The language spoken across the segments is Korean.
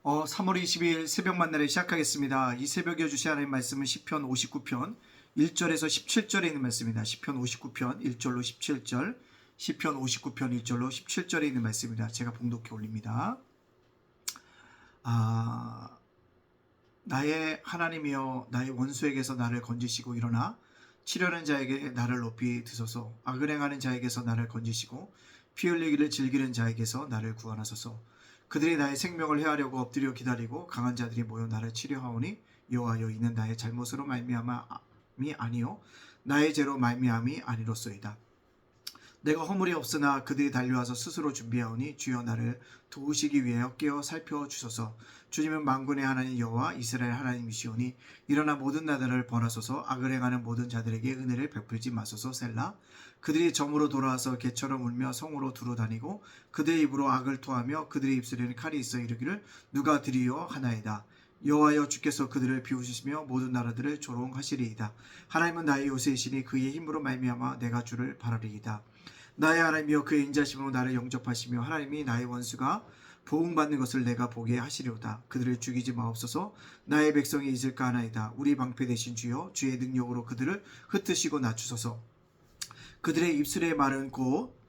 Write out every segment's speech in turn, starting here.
3월 22일 새벽 만나를 시작하겠습니다. 이 새벽에 주신 하나님 말씀은 시편 59편 1절에서 17절에 있는 말씀입니다. 시편 59편 1절로 17절, 시편 59편 1절로 17절에 있는 말씀입니다. 제가 봉독해 올립니다. 나의 하나님이여 나의 원수에게서 나를 건지시고 일어나 치려는 자에게 나를 높이 드소서. 악을 행하는 자에게서 나를 건지시고 피 흘리기를 즐기는 자에게서 나를 구원하소서. 그들이 나의 생명을 해하려고 엎드려 기다리고 강한 자들이 모여 나를 치려하오니 여호와여 이는 나의 잘못으로 말미암음이 아니요 나의 죄로 말미암이 아니로소이다. 내가 허물이 없으나 그들이 달려와서 스스로 준비하오니 주여 나를 도우시기 위하여 깨어 살펴주소서. 주님은 만군의 하나님 여호와 이스라엘 하나님이시오니 일어나 모든 나라를 벌하소서. 악을 행하는 모든 자들에게 은혜를 베풀지 마소서. 셀라. 그들이 점으로 돌아와서 개처럼 울며 성으로 두루 다니고 그들의 입으로 악을 토하며 그들의 입술에는 칼이 있어 이르기를 누가 드리요 하나이다. 여호와여 주께서 그들을 비우시며 모든 나라들을 조롱하시리이다. 하나님은 나의 요새이시니 그의 힘으로 말미암아 내가 주를 바라리이다. 나의 하나님이여 그의 인자심으로 나를 영접하시며 하나님이 나의 원수가 보응받는 것을 내가 보게 하시려다. 그들을 죽이지 마옵소서. 나의 백성이 잊을까 하나이다. 우리 방패 되신 주여 주의 능력으로 그들을 흩으시고 낮추소서. 그들의 입술의 말은 곧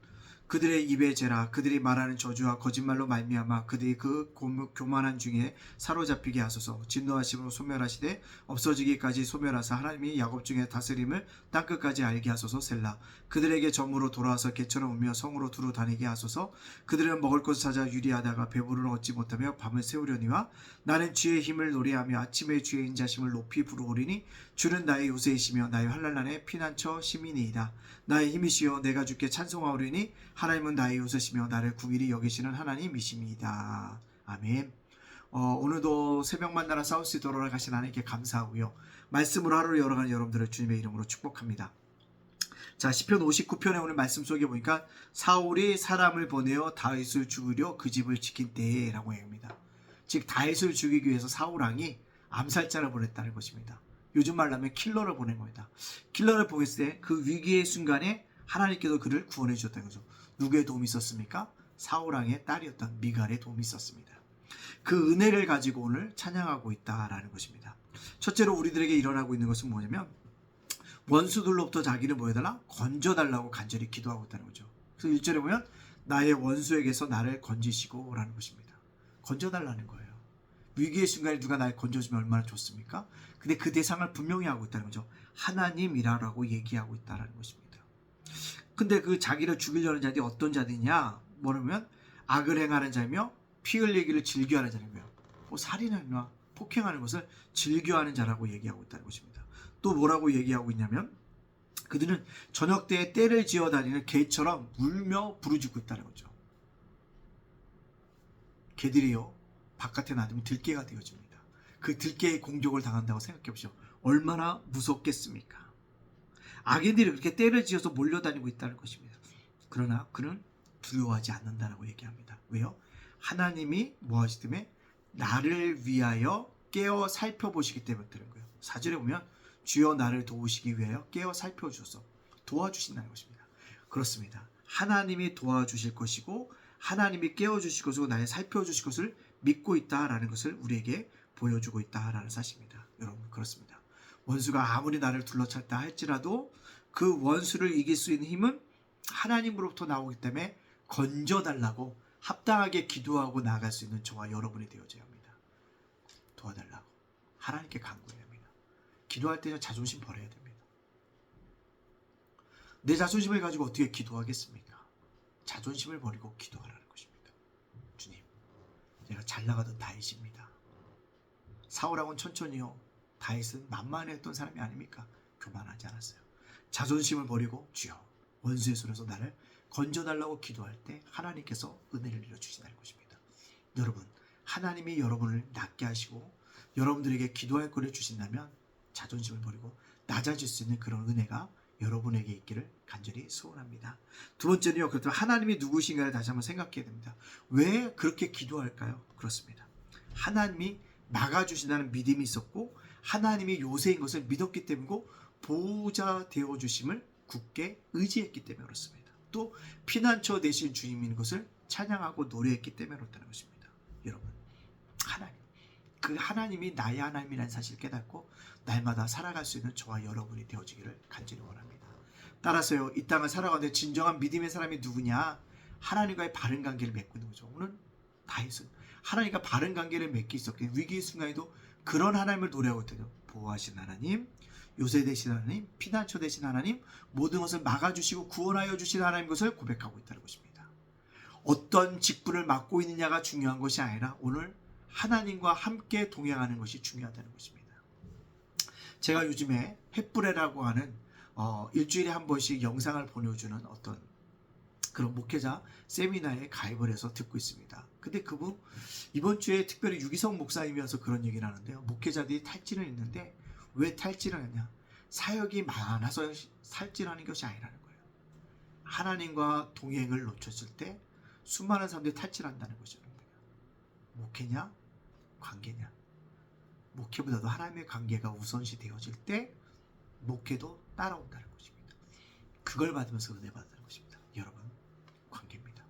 그들의 입의 죄라. 그들이 말하는 저주와 거짓말로 말미암아 그들이 그 교만한 중에 사로잡히게 하소서. 진노하심으로 소멸하시되 없어지기까지 소멸하사 하나님이 야곱 중에 다스림을 땅끝까지 알게 하소서. 셀라. 그들에게 점으로 돌아와서 개처럼 울며 성으로 두루 다니게 하소서. 그들은 먹을 것을 찾아 유리하다가 배부르러 얻지 못하며 밤을 새우려니와 나는 주의 힘을 노래하며 아침에 주의 인자심을 높이 부르오리니 주는 나의 요새이시며 나의 환난날의 피난처 시민이이다. 나의 힘이시여 내가 주께 찬송하오리니 하나님은 나의 요새시며 나를 궁일이 여기시는 하나님이십니다. 아멘. 오늘도 새벽 만나라 사우스 돌아가신 하나님께 감사하고요. 말씀으로 하루를 열어가는 여러분들을 주님의 이름으로 축복합니다. 자, 시편 59편에 오늘 말씀 속에 보니까 사울이 사람을 보내어 다윗을 죽이려 그 집을 지킨 때라고 합니다. 즉 다윗을 죽이기 위해서 사울왕이 암살자를 보냈다는 것입니다. 요즘 말로 하면 킬러를 보낸 겁니다. 킬러를 보냈을 때 그 위기의 순간에 하나님께서 그를 구원해 주셨다는 거죠. 누구의 도움이 있었습니까? 사울왕의 딸이었던 미갈의 도움이 있었습니다. 그 은혜를 가지고 오늘 찬양하고 있다라는 것입니다. 첫째로 우리들에게 일어나고 있는 것은 뭐냐면 원수들로부터 자기를 뭐해달라? 건져달라고 간절히 기도하고 있다는 거죠. 그래서 1절에 보면 나의 원수에게서 나를 건지시고 라는 것입니다. 건져달라는 거예요. 위기의 순간에 누가 날 건져주면 얼마나 좋습니까? 근데 그 대상을 분명히 하고 있다는 거죠. 하나님이라고 얘기하고 있다는 것입니다. 근데 그 자기를 죽이려는 자들이 어떤 자들이냐? 뭐냐면 악을 행하는 자이며 피 흘리기를 즐겨하는 자라는 거예요. 살인하거나 폭행하는 것을 즐겨하는 자라고 얘기하고 있다는 것입니다. 또 뭐라고 얘기하고 있냐면 그들은 저녁 때에 떼를 지어 다니는 개처럼 울며 부르짖고 있다는 거죠. 개들이요 바깥에 놔두면 들개가 되어집니다. 그 들개의 공격을 당한다고 생각해 보시오. 얼마나 무섭겠습니까? 악인들이 그렇게 떼를 지어서 몰려다니고 있다는 것입니다. 그러나 그는 두려워하지 않는다라고 얘기합니다. 왜요? 하나님이 뭐 하시기 때문에 나를 위하여 깨어 살펴보시기 때문에 그런 거예요. 4절에 보면 주여 나를 도우시기 위하여 깨어 살펴주셔서 도와주신다는 것입니다. 그렇습니다. 하나님이 도와주실 것이고 하나님이 깨워주실 것이고 나를 살펴주실 것을 믿고 있다라는 것을 우리에게 보여주고 있다라는 사실입니다. 여러분 그렇습니다. 원수가 아무리 나를 둘러찼다 할지라도 그 원수를 이길 수 있는 힘은 하나님으로부터 나오기 때문에 건져달라고 합당하게 기도하고 나아갈 수 있는 저와 여러분이 되어져야 합니다. 도와달라고 하나님께 간구해야 합니다. 기도할 때는 자존심 버려야 됩니다. 내 자존심을 가지고 어떻게 기도하겠습니까? 자존심을 버리고 기도하라는 것입니다. 주님, 제가 잘 나가던 다윗입니다. 사울하고는 천천히요. 다윗은 만만했던 사람이 아닙니까? 교만하지 않았어요. 자존심을 버리고 주여 원수의 손에서 나를 건져달라고 기도할 때 하나님께서 은혜를 내려주신다는 것입니다. 여러분 하나님이 여러분을 낮게 하시고 여러분들에게 기도할 거를 주신다면 자존심을 버리고 낮아질 수 있는 그런 은혜가 여러분에게 있기를 간절히 소원합니다. 두 번째는요. 그렇다면 하나님이 누구신가를 다시 한번 생각해야 됩니다. 왜 그렇게 기도할까요? 그렇습니다. 하나님이 막아주신다는 믿음이 있었고 하나님이 요새인 것을 믿었기 때문이고 보호자 되어주심을 굳게 의지했기 때문에 그렇습니다. 또 피난처 되신 주님인 것을 찬양하고 노래했기 때문에 그렇다는 것입니다. 여러분 하나님 그 하나님이 나의 하나님이라는 사실을 깨닫고 날마다 살아갈 수 있는 저와 여러분이 되어지기를 간절히 원합니다. 따라서요, 이 땅을 살아가는데 진정한 믿음의 사람이 누구냐? 하나님과의 바른 관계를 맺고 있는 거죠. 오늘 다윗은 하나님과 바른 관계를 맺기 있었기에 위기의 순간에도 그런 하나님을 노래하고 있거든요. 보호하신 하나님, 요새 되신 하나님, 피난처 되신 하나님, 모든 것을 막아주시고 구원하여 주신 하나님 것을 고백하고 있다는 것입니다. 어떤 직분을 맡고 있느냐가 중요한 것이 아니라 오늘 하나님과 함께 동행하는 것이 중요하다는 것입니다. 제가 요즘에 햇불에라고 하는 일주일에 한 번씩 영상을 보내주는 어떤 그런 목회자 세미나에 가입을 해서 듣고 있습니다. 근데 그분 이번 주에 특별히 유기성 목사님이어서 그런 얘기를 하는데요. 목회자들이 탈진을 했는데 왜 탈진을 했냐? 사역이 많아서 탈진하는 것이 아니라는 거예요. 하나님과 동행을 놓쳤을 때 수많은 사람들이 탈진한다는 거죠. 목회냐? 관계냐? 목회보다도 하나님의 관계가 우선시 되어질 때 목회도 따라온다는 것입니다. 그걸 받으면서 은혜 받는 것입니다. 여러분, 관계입니다.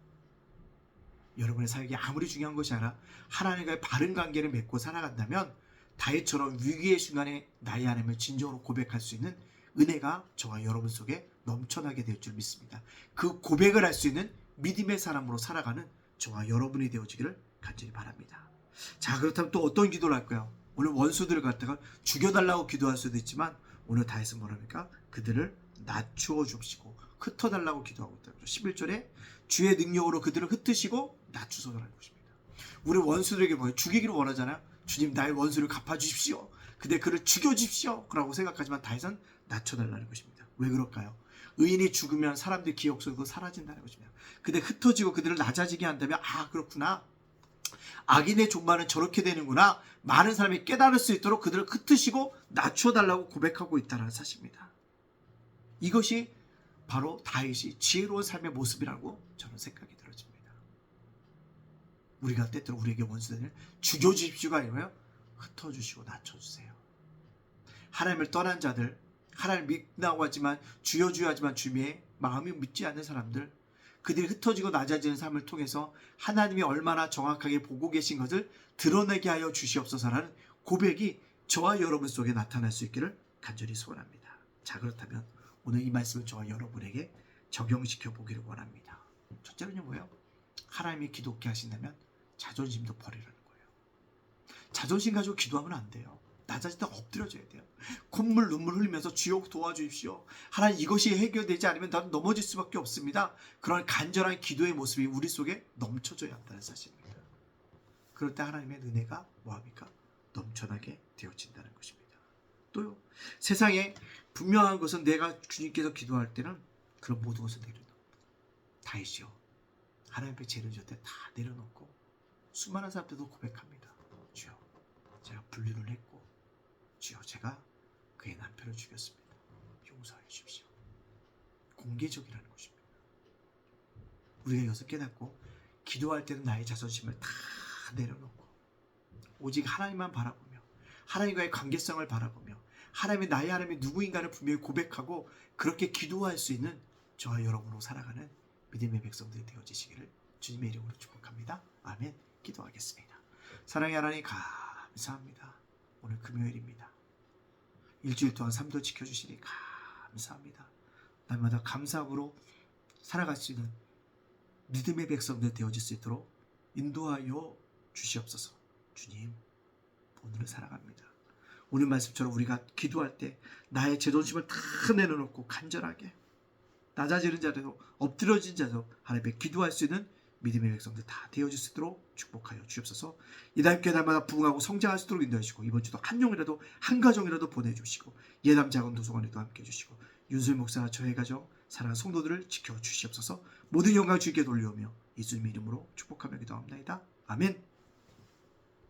여러분의 사역이 아무리 중요한 것이 아니라 하나님과의 바른 관계를 맺고 살아간다면 다윗처럼 위기의 순간에 나의 하나님을 진정으로 고백할 수 있는 은혜가 저와 여러분 속에 넘쳐나게 될 줄 믿습니다. 그 고백을 할 수 있는 믿음의 사람으로 살아가는 저와 여러분이 되어지기를 간절히 바랍니다. 자, 그렇다면 또 어떤 기도를 할까요? 오늘 원수들을 갖다가 죽여달라고 기도할 수도 있지만 오늘 다윗은 뭐랍니까? 그들을 낮추어 주시고 흩어달라고 기도하고 있다는 거죠. 11절에 주의 능력으로 그들을 흩으시고 낮추소서라는 것입니다. 우리 원수들에게 뭐예요? 죽이기를 원하잖아요. 주님, 나의 원수를 갚아주십시오. 근데 그를 죽여주십시오 라고 생각하지만 다윗은 낮춰달라는 것입니다. 왜 그럴까요? 의인이 죽으면 사람들 기억 속에서 사라진다는 것입니다. 근데 흩어지고 그들을 낮아지게 한다면 그렇구나. 악인의 종말은 저렇게 되는구나. 많은 사람이 깨달을 수 있도록 그들을 흩으시고 낮춰달라고 고백하고 있다는 사실입니다. 이것이 바로 다윗이 지혜로운 삶의 모습이라고 저는 생각이 들어집니다. 우리가 때때로 우리에게 원수들을 죽여주십시오가 아니고요, 흩어주시고 낮춰주세요. 하나님을 떠난 자들, 하나님을 믿다고 하지만 주여 주여 하지만 주님의 마음이 믿지 않는 사람들, 그들이 흩어지고 낮아지는 삶을 통해서 하나님이 얼마나 정확하게 보고 계신 것을 드러내게 하여 주시옵소서라는 고백이 저와 여러분 속에 나타날 수 있기를 간절히 소원합니다. 자, 그렇다면 오늘 이 말씀을 저와 여러분에게 적용시켜 보기를 원합니다. 첫째로는 뭐예요? 하나님이 기도케 하신다면 자존심도 버리라는 거예요. 자존심 가지고 기도하면 안 돼요. 낮아질 때 엎드려져야 돼요. 콧물 눈물 흘리면서 주여 도와주십시오. 하나님, 이것이 해결되지 않으면 나도 넘어질 수밖에 없습니다. 그런 간절한 기도의 모습이 우리 속에 넘쳐져야 한다는 사실입니다. 그럴 때 하나님의 은혜가 뭐합니까? 넘쳐나게 되어진다는 것입니다. 또요, 세상에 분명한 것은 내가 주님께서 기도할 때는 그런 모든 것을 내려놓고, 다윗이요, 하나님 앞에 죄를 질 때 다 내려놓고 수많은 사람들도 고백합니다. 주여, 제가 불륜을 했고 주여, 제가 그의 남편을 죽였습니다. 용서해 주십시오. 공개적이라는 것입니다. 우리가 이것을 깨닫고 기도할 때는 나의 자존심을 다 내려놓고 오직 하나님만 바라보며 하나님과의 관계성을 바라보며 하나님이 나의 하나님이 누구인가를 분명히 고백하고 그렇게 기도할 수 있는 저와 여러분으로 살아가는 믿음의 백성들이 되어지시기를 주님의 이름으로 축복합니다. 아멘. 기도하겠습니다. 사랑의 하나님, 감사합니다. 오늘 금요일입니다. 일주일 동안 삶도 지켜주시니 감사합니다. 날마다 감사함으로 살아갈 수 있는 믿음의 백성들 되어질 수 있도록 인도하여 주시옵소서. 주님, 오늘을 살아갑니다. 오늘 말씀처럼 우리가 기도할 때 나의 자존심을 다 내려놓고 간절하게 낮아지는 자도 엎드려진 자도 하나님께 기도할 수 있는 믿음의 백성들 다 되어질 수 있도록 축복하여 주옵소서. 이달께 날마다 부흥하고 성장할 수 있도록 인도하시고 이번 주도 한 영이라도 한 가정이라도 보내주시고 예담 작은 도서관에도 함께해 주시고 윤수일 목사와 저의 가정 사랑하는 성도들을 지켜주시옵소서. 모든 영광 주께 돌려오며 예수님의 이름으로 축복하며 기도합니다. 아멘.